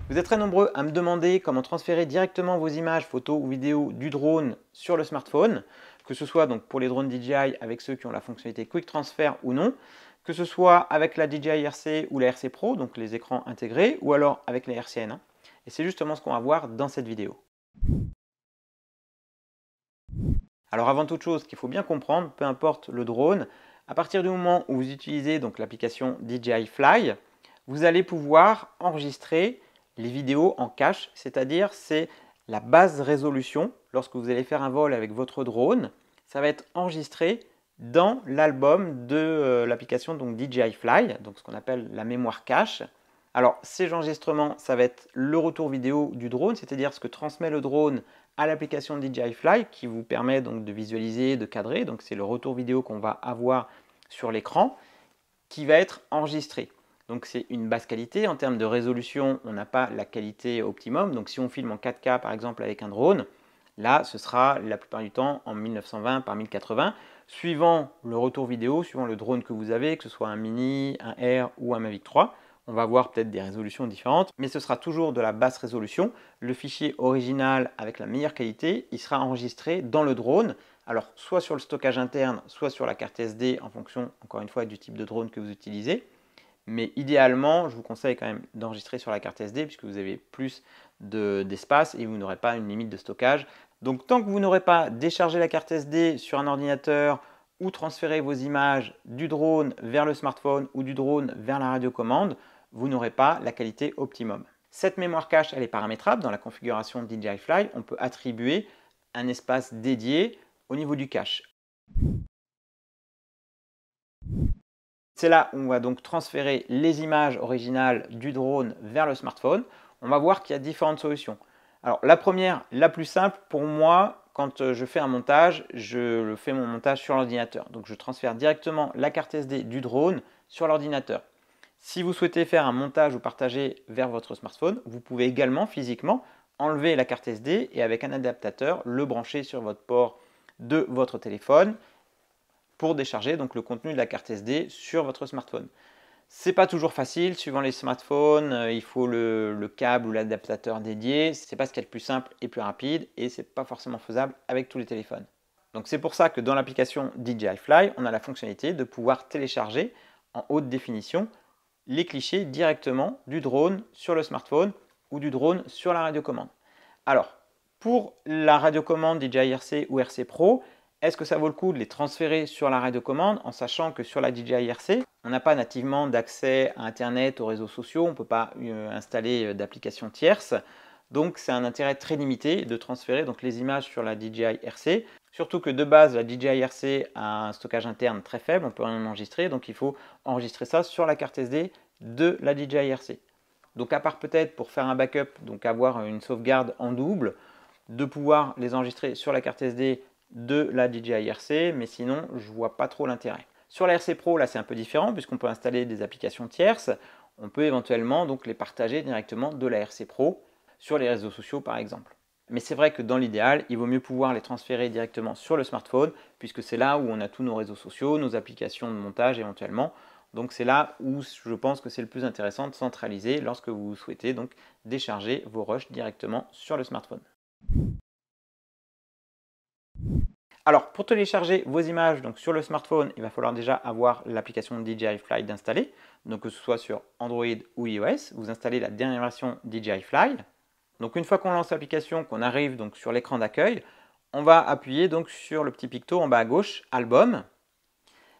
Vous êtes très nombreux à me demander comment transférer directement vos images, photos ou vidéos du drone sur le smartphone, que ce soit donc pour les drones DJI avec ceux qui ont la fonctionnalité Quick Transfer ou non, que ce soit avec la DJI RC ou la RC Pro, donc les écrans intégrés, ou alors avec la RCN1. Et c'est justement ce qu'on va voir dans cette vidéo. Alors avant toute chose, ce qu'il faut bien comprendre, peu importe le drone, à partir du moment où vous utilisez donc l'application DJI Fly, vous allez pouvoir enregistrer les vidéos en cache, c'est-à-dire c'est la basse résolution. Lorsque vous allez faire un vol avec votre drone, ça va être enregistré dans l'album de l'application DJI Fly, donc ce qu'on appelle la mémoire cache. Alors ces enregistrements, ça va être le retour vidéo du drone, c'est-à-dire ce que transmet le drone à l'application DJI Fly qui vous permet donc de visualiser, de cadrer. Donc c'est le retour vidéo qu'on va avoir sur l'écran qui va être enregistré. Donc c'est une basse qualité. En termes de résolution, on n'a pas la qualité optimum. Donc si on filme en 4K par exemple avec un drone, là ce sera la plupart du temps en 1920 par 1080. Suivant le retour vidéo, suivant le drone que vous avez, que ce soit un Mini, un Air ou un Mavic 3, on va avoir peut-être des résolutions différentes, mais ce sera toujours de la basse résolution. Le fichier original avec la meilleure qualité, il sera enregistré dans le drone. Alors, soit sur le stockage interne, soit sur la carte SD, en fonction, encore une fois, du type de drone que vous utilisez. Mais idéalement, je vous conseille quand même d'enregistrer sur la carte SD, puisque vous avez plus d'espace et vous n'aurez pas une limite de stockage. Donc, tant que vous n'aurez pas déchargé la carte SD sur un ordinateur ou transféré vos images du drone vers le smartphone ou du drone vers la radiocommande, vous n'aurez pas la qualité optimum. Cette mémoire cache, elle est paramétrable. Dans la configuration DJI Fly, on peut attribuer un espace dédié au niveau du cache. C'est là où on va donc transférer les images originales du drone vers le smartphone. On va voir qu'il y a différentes solutions. Alors la première, la plus simple pour moi, quand je fais un montage, je fais mon montage sur l'ordinateur. Donc je transfère directement la carte SD du drone sur l'ordinateur. Si vous souhaitez faire un montage ou partager vers votre smartphone, vous pouvez également physiquement enlever la carte SD et avec un adaptateur le brancher sur votre port de votre téléphone pour décharger donc le contenu de la carte SD sur votre smartphone. C'est pas toujours facile, suivant les smartphones, il faut le câble ou l'adaptateur dédié. C'est pas ce qu'il y a de plus simple et plus rapide et c'est pas forcément faisable avec tous les téléphones. Donc c'est pour ça que dans l'application DJI Fly, on a la fonctionnalité de pouvoir télécharger en haute définition les clichés directement du drone sur le smartphone ou du drone sur la radiocommande. Alors, pour la radiocommande DJI RC ou RC Pro, est-ce que ça vaut le coup de les transférer sur la radiocommande en sachant que sur la DJI RC, on n'a pas nativement d'accès à Internet, aux réseaux sociaux, on ne peut pas installer d'applications tierces. Donc c'est un intérêt très limité de transférer donc, les images sur la DJI RC. Surtout que de base, la DJI RC a un stockage interne très faible, on peut rien enregistrer, donc il faut enregistrer ça sur la carte SD de la DJI RC. Donc à part peut-être pour faire un backup, donc avoir une sauvegarde en double, de pouvoir les enregistrer sur la carte SD de la DJI RC, mais sinon je ne vois pas trop l'intérêt. Sur la RC Pro, là c'est un peu différent puisqu'on peut installer des applications tierces, on peut éventuellement donc les partager directement de la RC Pro sur les réseaux sociaux par exemple. Mais c'est vrai que dans l'idéal, il vaut mieux pouvoir les transférer directement sur le smartphone puisque c'est là où on a tous nos réseaux sociaux, nos applications de montage éventuellement. Donc c'est là où je pense que c'est le plus intéressant de centraliser lorsque vous souhaitez donc décharger vos rushs directement sur le smartphone. Alors pour télécharger vos images donc sur le smartphone, il va falloir déjà avoir l'application DJI Fly d'installer. Donc que ce soit sur Android ou iOS, vous installez la dernière version DJI Fly. Donc une fois qu'on lance l'application, qu'on arrive donc sur l'écran d'accueil, on va appuyer donc sur le petit picto en bas à gauche, Album.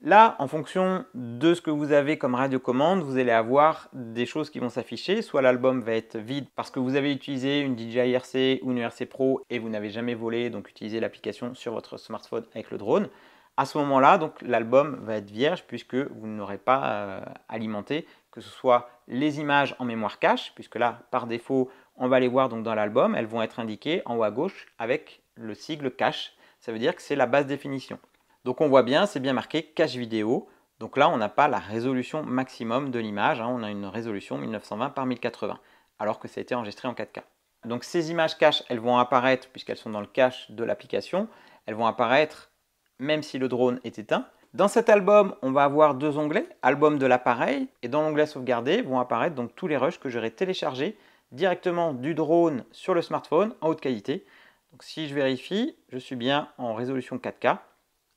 Là, en fonction de ce que vous avez comme radiocommande, vous allez avoir des choses qui vont s'afficher. Soit l'album va être vide parce que vous avez utilisé une DJI RC ou une RC Pro et vous n'avez jamais volé, donc utilisé l'application sur votre smartphone avec le drone. À ce moment-là, donc l'album va être vierge puisque vous n'aurez pas alimenté que ce soit les images en mémoire cache, puisque là, par défaut, on va les voir donc dans l'album. Elles vont être indiquées en haut à gauche avec le sigle cache. Ça veut dire que c'est la basse définition. Donc on voit bien, c'est bien marqué cache vidéo. Donc là, on n'a pas la résolution maximum de l'image. On a une résolution 1920 par 1080, alors que ça a été enregistré en 4K. Donc ces images cache, elles vont apparaître, puisqu'elles sont dans le cache de l'application, elles vont apparaître même si le drone est éteint. Dans cet album, on va avoir deux onglets, album de l'appareil, et dans l'onglet sauvegarder vont apparaître donc tous les rushs que j'aurai téléchargés directement du drone sur le smartphone en haute qualité. Donc si je vérifie, je suis bien en résolution 4K,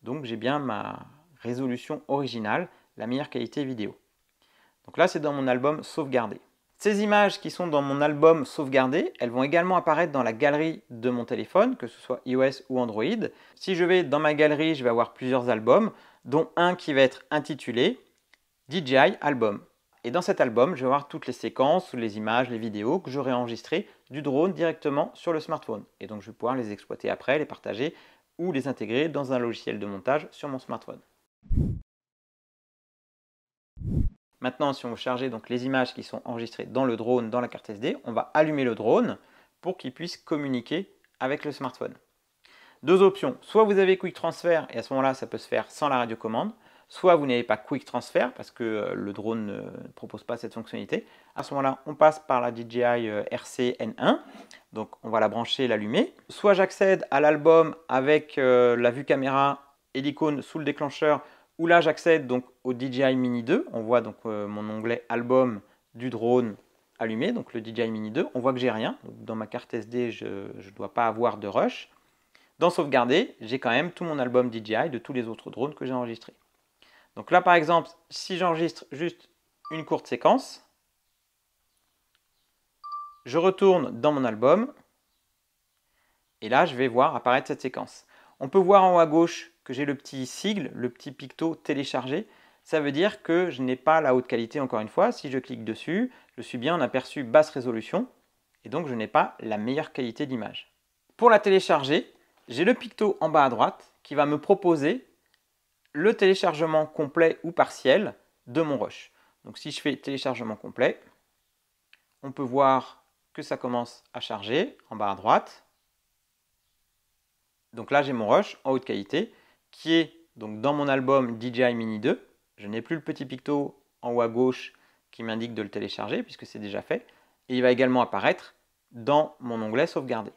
donc j'ai bien ma résolution originale, la meilleure qualité vidéo. Donc là, c'est dans mon album sauvegardé. Ces images qui sont dans mon album sauvegardé, elles vont également apparaître dans la galerie de mon téléphone, que ce soit iOS ou Android. Si je vais dans ma galerie, je vais avoir plusieurs albums, dont un qui va être intitulé DJI Album. Et dans cet album, je vais avoir toutes les séquences, les images, les vidéos que j'aurai enregistrées du drone directement sur le smartphone. Et donc je vais pouvoir les exploiter après, les partager ou les intégrer dans un logiciel de montage sur mon smartphone. Maintenant, si on veut charger donc les images qui sont enregistrées dans le drone, dans la carte SD, on va allumer le drone pour qu'il puisse communiquer avec le smartphone. Deux options, soit vous avez Quick Transfer et à ce moment-là, ça peut se faire sans la radiocommande, soit vous n'avez pas Quick Transfer parce que le drone ne propose pas cette fonctionnalité. À ce moment-là, on passe par la DJI RC N1, donc on va la brancher, l'allumer. Soit j'accède à l'album avec la vue caméra et l'icône sous le déclencheur, où là j'accède donc au DJI Mini 2. On voit donc mon onglet album du drone allumé, donc le DJI Mini 2. On voit que j'ai rien. Donc, dans ma carte SD, je ne dois pas avoir de rush. Dans sauvegarder, j'ai quand même tout mon album DJI de tous les autres drones que j'ai enregistrés. Donc là par exemple, si j'enregistre juste une courte séquence, je retourne dans mon album et là je vais voir apparaître cette séquence. On peut voir en haut à gauche que j'ai le petit sigle, le petit picto téléchargé. Ça veut dire que je n'ai pas la haute qualité encore une fois. Si je clique dessus, je suis bien en aperçu basse résolution et donc je n'ai pas la meilleure qualité d'image. Pour la télécharger, j'ai le picto en bas à droite qui va me proposer le téléchargement complet ou partiel de mon rush. Donc si je fais téléchargement complet, on peut voir que ça commence à charger en bas à droite. Donc là j'ai mon rush en haute qualité qui est donc dans mon album DJI Mini 2. Je n'ai plus le petit picto en haut à gauche qui m'indique de le télécharger puisque c'est déjà fait. Et il va également apparaître dans mon onglet sauvegarder.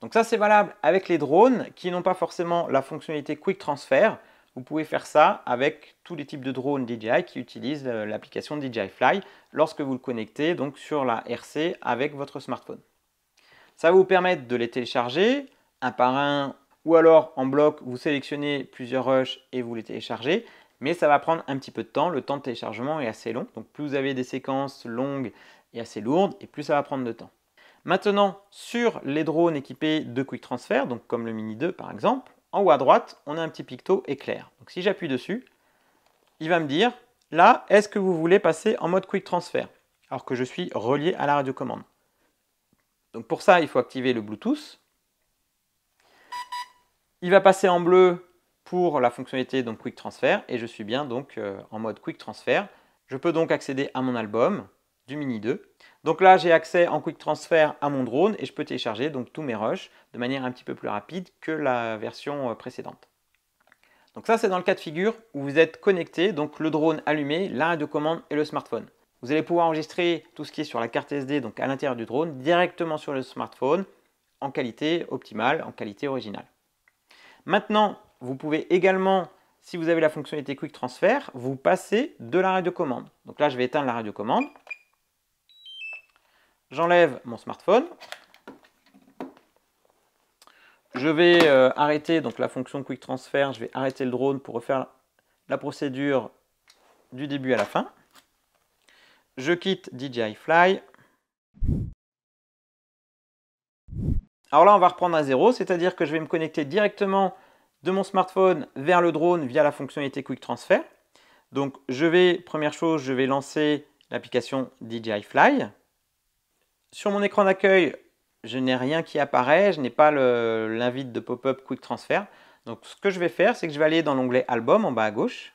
Donc ça c'est valable avec les drones qui n'ont pas forcément la fonctionnalité Quick Transfer. Vous pouvez faire ça avec tous les types de drones DJI qui utilisent l'application DJI Fly lorsque vous le connectez donc sur la RC avec votre smartphone. Ça va vous permettre de les télécharger un par un ou alors en bloc, vous sélectionnez plusieurs rushs et vous les téléchargez. Mais ça va prendre un petit peu de temps, le temps de téléchargement est assez long. Donc plus vous avez des séquences longues et assez lourdes et plus ça va prendre de temps. Maintenant, sur les drones équipés de Quick Transfer, donc comme le Mini 2 par exemple, en haut à droite, on a un petit picto éclair. Donc si j'appuie dessus, il va me dire, là, est-ce que vous voulez passer en mode Quick Transfer? Alors que je suis relié à la radiocommande. Donc pour ça, il faut activer le Bluetooth. Il va passer en bleu pour la fonctionnalité donc Quick Transfer et je suis bien donc en mode Quick Transfer. Je peux donc accéder à mon album du Mini 2. Donc là, j'ai accès en Quick Transfer à mon drone et je peux télécharger donc tous mes rushs de manière un petit peu plus rapide que la version précédente. Donc ça, c'est dans le cas de figure où vous êtes connecté, donc le drone allumé, la radiocommande et le smartphone. Vous allez pouvoir enregistrer tout ce qui est sur la carte SD, donc à l'intérieur du drone, directement sur le smartphone, en qualité optimale, en qualité originale. Maintenant, vous pouvez également, si vous avez la fonctionnalité Quick Transfer, vous passer de la radiocommande. Donc là, je vais éteindre la radiocommande. J'enlève mon smartphone. Je vais arrêter donc la fonction Quick Transfer. Je vais arrêter le drone pour refaire la procédure du début à la fin. Je quitte DJI Fly. Alors là, on va reprendre à zéro, c'est-à-dire que je vais me connecter directement de mon smartphone vers le drone via la fonctionnalité Quick Transfer. Donc, première chose, je vais lancer l'application DJI Fly. Sur mon écran d'accueil, je n'ai rien qui apparaît, je n'ai pas l'invite de pop-up Quick Transfer. Donc, ce que je vais faire, c'est que je vais aller dans l'onglet Album en bas à gauche.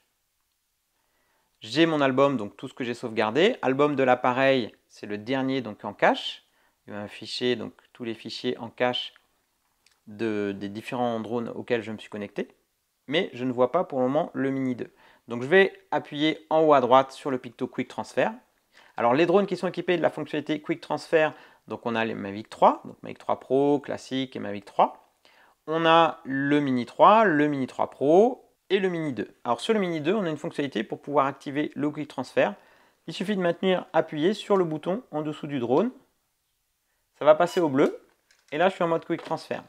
J'ai mon album, donc tout ce que j'ai sauvegardé. Album de l'appareil, c'est le dernier donc en cache. Il va afficher donc tous les fichiers en cache des différents drones auxquels je me suis connecté. Mais je ne vois pas pour le moment le Mini 2. Donc je vais appuyer en haut à droite sur le picto Quick Transfer. Alors les drones qui sont équipés de la fonctionnalité Quick Transfer, donc on a les Mavic 3, donc Mavic 3 Pro, classique et Mavic 3. On a le Mini 3, le Mini 3 Pro et le Mini 2. Alors sur le Mini 2, on a une fonctionnalité pour pouvoir activer le Quick Transfer. Il suffit de maintenir appuyé sur le bouton en dessous du drone. Ça va passer au bleu. Et là, je suis en mode Quick Transfer.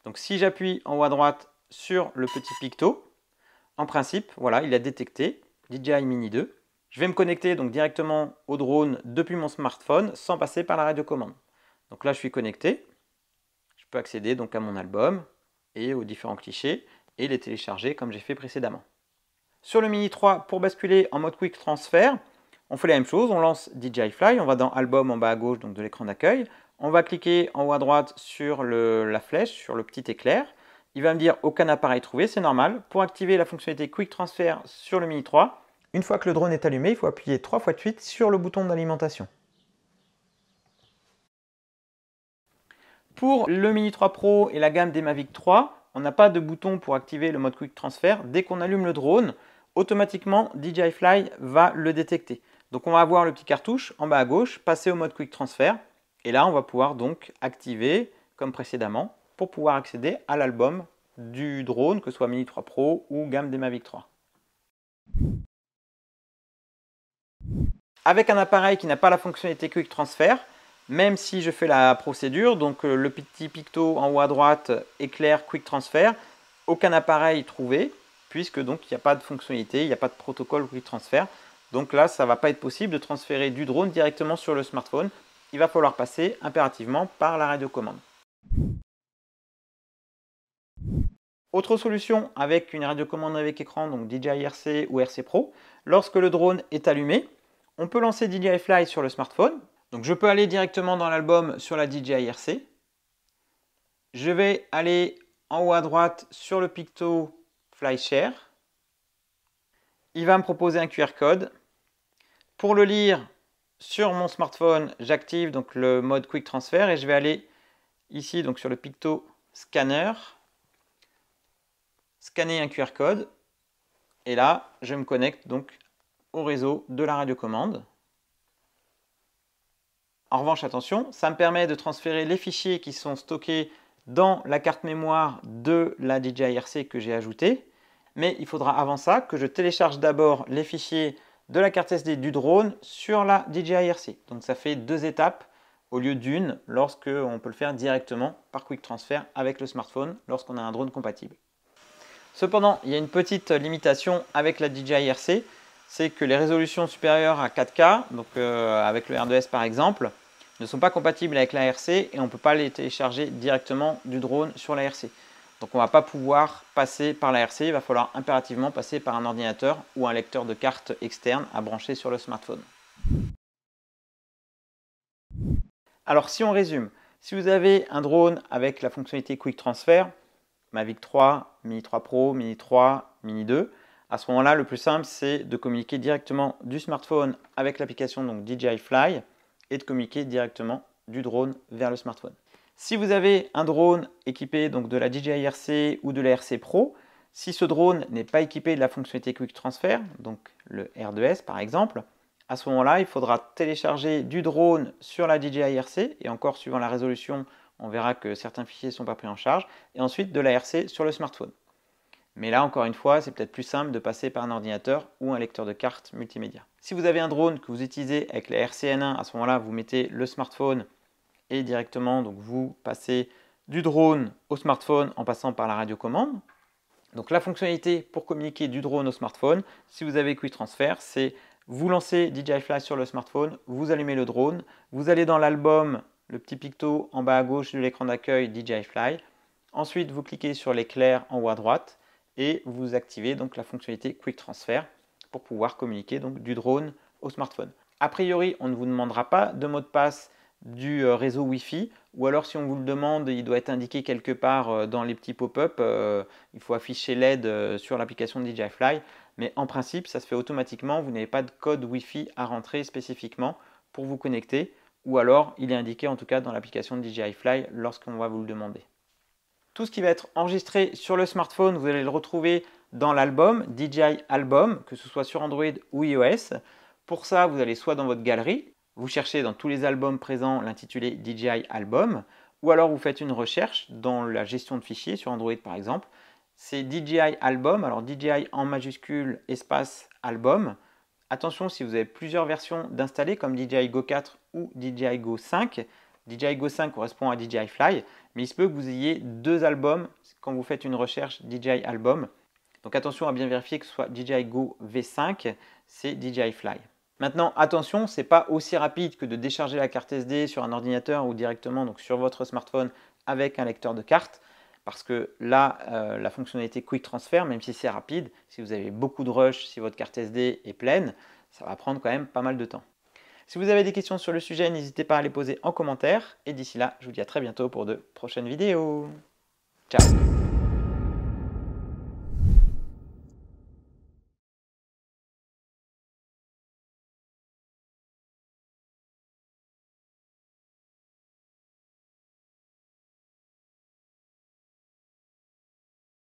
Donc si j'appuie en haut à droite sur le petit picto, en principe, voilà, il a détecté DJI Mini 2. Je vais me connecter donc directement au drone depuis mon smartphone sans passer par la radiocommande. Donc là, je suis connecté. Je peux accéder donc à mon album et aux différents clichés et les télécharger comme j'ai fait précédemment. Sur le Mini 3, pour basculer en mode Quick Transfer, on fait la même chose. On lance DJI Fly, on va dans Album en bas à gauche donc de l'écran d'accueil. On va cliquer en haut à droite sur la flèche, sur le petit éclair. Il va me dire aucun appareil trouvé, c'est normal. Pour activer la fonctionnalité Quick Transfer sur le Mini 3, une fois que le drone est allumé, il faut appuyer 3 fois de suite sur le bouton d'alimentation. Pour le Mini 3 Pro et la gamme des Mavic 3, on n'a pas de bouton pour activer le mode Quick Transfer. Dès qu'on allume le drone, automatiquement DJI Fly va le détecter. Donc on va avoir le petit cartouche en bas à gauche, passer au mode Quick Transfer. Et là, on va pouvoir donc activer, comme précédemment, pour pouvoir accéder à l'album du drone, que ce soit Mini 3 Pro ou gamme des Mavic 3. Avec un appareil qui n'a pas la fonctionnalité Quick Transfer, même si je fais la procédure, donc le petit picto en haut à droite, éclair Quick Transfer, aucun appareil trouvé, puisque donc il n'y a pas de fonctionnalité, il n'y a pas de protocole Quick Transfer. Donc là, ça ne va pas être possible de transférer du drone directement sur le smartphone. Il va falloir passer impérativement par la radiocommande. Autre solution avec une radiocommande avec écran, donc DJI RC ou RC Pro, lorsque le drone est allumé, on peut lancer DJI Fly sur le smartphone. Donc je peux aller directement dans l'album sur la DJI RC. Je vais aller en haut à droite sur le picto Fly Share. Il va me proposer un QR code. Pour le lire sur mon smartphone, j'active donc le mode Quick Transfer et je vais aller ici donc sur le picto Scanner, scanner un QR code et là je me connecte donc au réseau de la radiocommande. En revanche, attention, ça me permet de transférer les fichiers qui sont stockés dans la carte mémoire de la DJI RC que j'ai ajoutée. Mais il faudra avant ça que je télécharge d'abord les fichiers de la carte SD du drone sur la DJI RC. Donc ça fait 2 étapes au lieu d'une lorsqu'on peut le faire directement par Quick Transfer avec le smartphone lorsqu'on a un drone compatible. Cependant, il y a une petite limitation avec la DJI RC, c'est que les résolutions supérieures à 4K, donc avec le R2S par exemple, ne sont pas compatibles avec la RC et on ne peut pas les télécharger directement du drone sur la RC. Donc on ne va pas pouvoir passer par la RC, il va falloir impérativement passer par un ordinateur ou un lecteur de carte externe à brancher sur le smartphone. Alors si on résume, si vous avez un drone avec la fonctionnalité Quick Transfer, Mavic 3, Mini 3 Pro, Mini 3, Mini 2, à ce moment-là, le plus simple, c'est de communiquer directement du smartphone avec l'application donc DJI Fly et de communiquer directement du drone vers le smartphone. Si vous avez un drone équipé donc de la DJI RC ou de la RC Pro, si ce drone n'est pas équipé de la fonctionnalité Quick Transfer, donc le R2S par exemple, à ce moment-là, il faudra télécharger du drone sur la DJI RC et encore suivant la résolution, on verra que certains fichiers ne sont pas pris en charge et ensuite de la RC sur le smartphone. Mais là, encore une fois, c'est peut-être plus simple de passer par un ordinateur ou un lecteur de carte multimédia. Si vous avez un drone que vous utilisez avec la RCN1, à ce moment-là, vous mettez le smartphone et directement, donc vous passez du drone au smartphone en passant par la radiocommande. Donc la fonctionnalité pour communiquer du drone au smartphone, si vous avez Quick Transfer, c'est vous lancez DJI Fly sur le smartphone, vous allumez le drone, vous allez dans l'album, le petit picto en bas à gauche de l'écran d'accueil DJI Fly. Ensuite, vous cliquez sur l'éclair en haut à droite et vous activez donc la fonctionnalité Quick Transfer pour pouvoir communiquer donc du drone au smartphone. A priori, on ne vous demandera pas de mot de passe du réseau Wi-Fi, ou alors si on vous le demande, il doit être indiqué quelque part dans les petits pop-up, il faut afficher l'aide sur l'application de DJI Fly, mais en principe, ça se fait automatiquement, vous n'avez pas de code Wi-Fi à rentrer spécifiquement pour vous connecter, ou alors il est indiqué en tout cas dans l'application de DJI Fly lorsqu'on va vous le demander. Tout ce qui va être enregistré sur le smartphone, vous allez le retrouver dans l'album, DJI Album, que ce soit sur Android ou iOS. Pour ça, vous allez soit dans votre galerie, vous cherchez dans tous les albums présents l'intitulé DJI Album, ou alors vous faites une recherche dans la gestion de fichiers sur Android par exemple. C'est DJI Album, alors DJI en majuscule, espace Album, Attention, si vous avez plusieurs versions d'installer comme DJI Go 4 ou DJI Go 5, DJI Go 5 correspond à DJI Fly, mais il se peut que vous ayez deux albums quand vous faites une recherche DJI Album. Donc attention à bien vérifier que ce soit DJI Go V5, c'est DJI Fly. Maintenant, attention, ce n'est pas aussi rapide que de décharger la carte SD sur un ordinateur ou directement donc sur votre smartphone avec un lecteur de carte. Parce que là, la fonctionnalité Quick Transfer, même si c'est rapide, si vous avez beaucoup de rush, si votre carte SD est pleine, ça va prendre quand même pas mal de temps. Si vous avez des questions sur le sujet, n'hésitez pas à les poser en commentaire. Et d'ici là, je vous dis à très bientôt pour de prochaines vidéos. Ciao!